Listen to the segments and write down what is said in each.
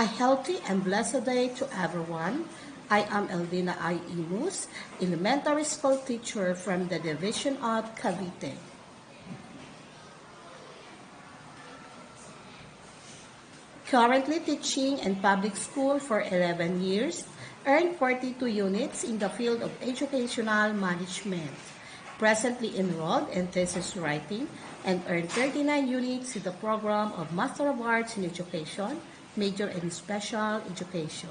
A healthy and blessed day to everyone. I am Eldina I, Imus, elementary school teacher from the Division of Cavite. Currently teaching in public school for 11 years, earned 42 units in the field of educational management. Presently enrolled in thesis writing and earned 39 units in the program of Master of Arts in Education, major in Special Education.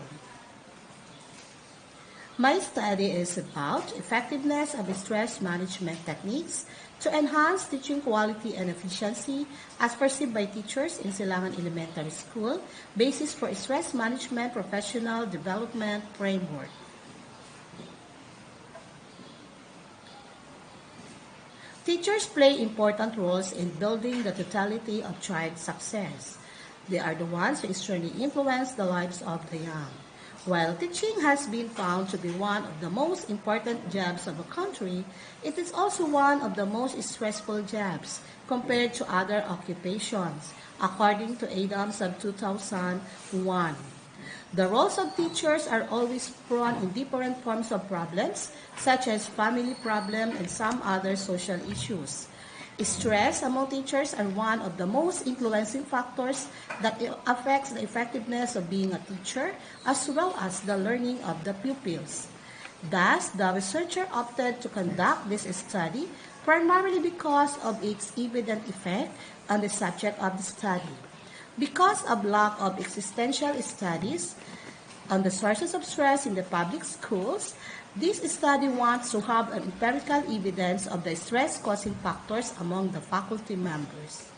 My study is about effectiveness of stress management techniques to enhance teaching quality and efficiency as perceived by teachers in Silangan Elementary School, basis for stress management professional development framework. Teachers play important roles in building the totality of child success. They are the ones who extremely influence the lives of the young. While teaching has been found to be one of the most important jobs of a country, it is also one of the most stressful jobs compared to other occupations, according to Adams of 2001. The roles of teachers are always prone in different forms of problems, such as family problem and some other social issues. Stress among teachers are one of the most influencing factors that affects the effectiveness of being a teacher as well as the learning of the pupils. Thus, the researcher opted to conduct this study primarily because of its evident effect on the subject of the study. Because of lack of existential studies on the sources of stress in the public schools, this study wants to have an empirical evidence of the stress-causing factors among the faculty members.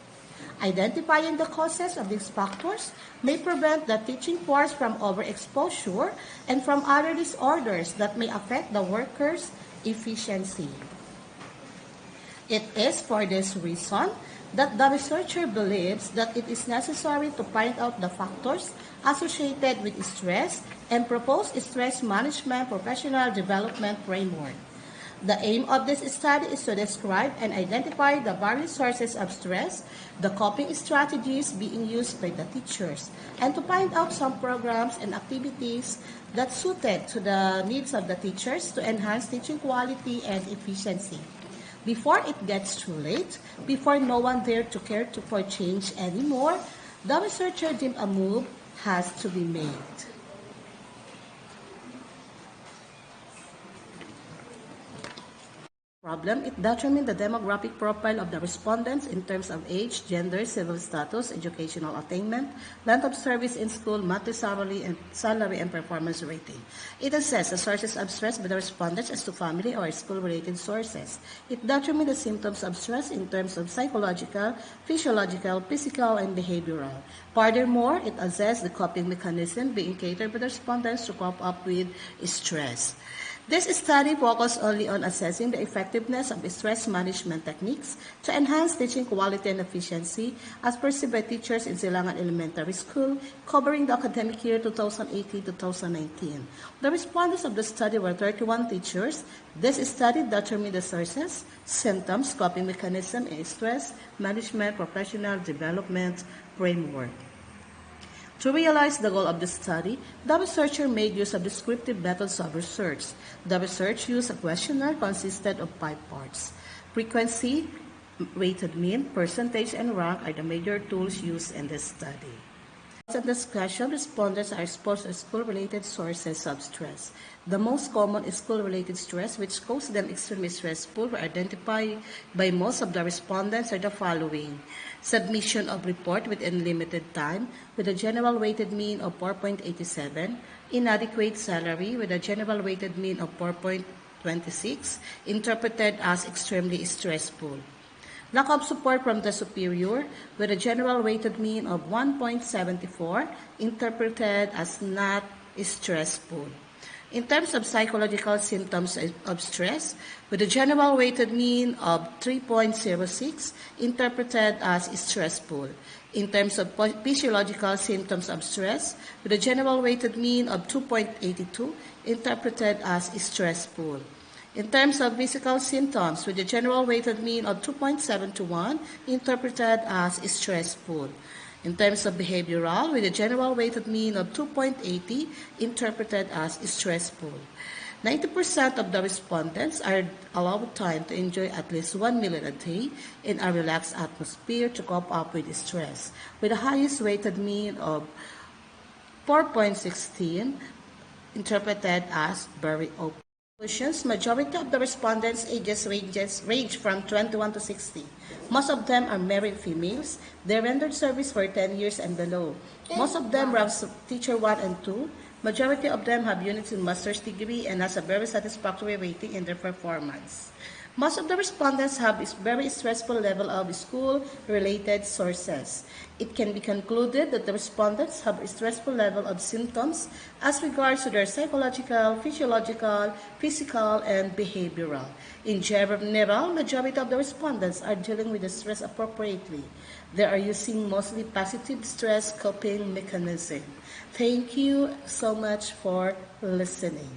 Identifying the causes of these factors may prevent the teaching force from overexposure and from other disorders that may affect the workers' efficiency. It is for this reason that the researcher believes that it is necessary to find out the factors associated with stress and propose a stress management professional development framework. The aim of this study is to describe and identify the various sources of stress, the coping strategies being used by the teachers, and to find out some programs and activities that suited to the needs of the teachers to enhance teaching quality and efficiency. Before it gets too late, before no one there to care for change anymore, the researcher deemed a move has to be made. Problem, it determined the demographic profile of the respondents in terms of age, gender, civil status, educational attainment, length of service in school, monthly salary and performance rating. It assessed the sources of stress by the respondents as to family or school-related sources. It determined the symptoms of stress in terms of psychological, physiological, physical, and behavioral. Furthermore, it assessed the coping mechanism being catered by the respondents to cope up with stress. This study focused only on assessing the effectiveness of stress management techniques to enhance teaching quality and efficiency as perceived by teachers in Silangan Elementary School, covering the academic year 2018-2019. The respondents of the study were 31 teachers. This study determined the sources, symptoms, coping mechanism, and stress management professional development framework. To realize the goal of the study, the researcher made use of descriptive methods of research. The research used a questionnaire consisted of 5 parts. Frequency, weighted mean, percentage, and rank are the major tools used in this study. In this question, respondents are exposed to school-related sources of stress. The most common school-related stress, which causes them extremely stressful, were identified by most of the respondents are the following. Submission of report within limited time, with a general weighted mean of 4.87, inadequate salary, with a general weighted mean of 4.26, interpreted as extremely stressful. Lack of support from the superior, with a general weighted mean of 1.74, interpreted as not stressful. In terms of psychological symptoms of stress, with a general weighted mean of 3.06, interpreted as stressful. In terms of physiological symptoms of stress, with a general weighted mean of 2.82, interpreted as stressful. In terms of physical symptoms, with a general weighted mean of 2.721, interpreted as stressful. In terms of behavioral, with a general weighted mean of 2.80, interpreted as stressful. 90% of the respondents are allowed time to enjoy at least 1 meal a day in a relaxed atmosphere to cope up with stress, with the highest weighted mean of 4.16, interpreted as very open. Majority of the respondents' ages range from 21 to 60. Most of them are married females. They rendered service for 10 years and below. Most of them have teacher 1 and 2. Majority of them have units in master's degree and has a very satisfactory rating in their performance. Most of the respondents have a very stressful level of school-related sources. It can be concluded that the respondents have a stressful level of symptoms as regards to their psychological, physiological, physical, and behavioral. In general, majority of the respondents are dealing with the stress appropriately. They are using mostly positive stress coping mechanism. Thank you so much for listening.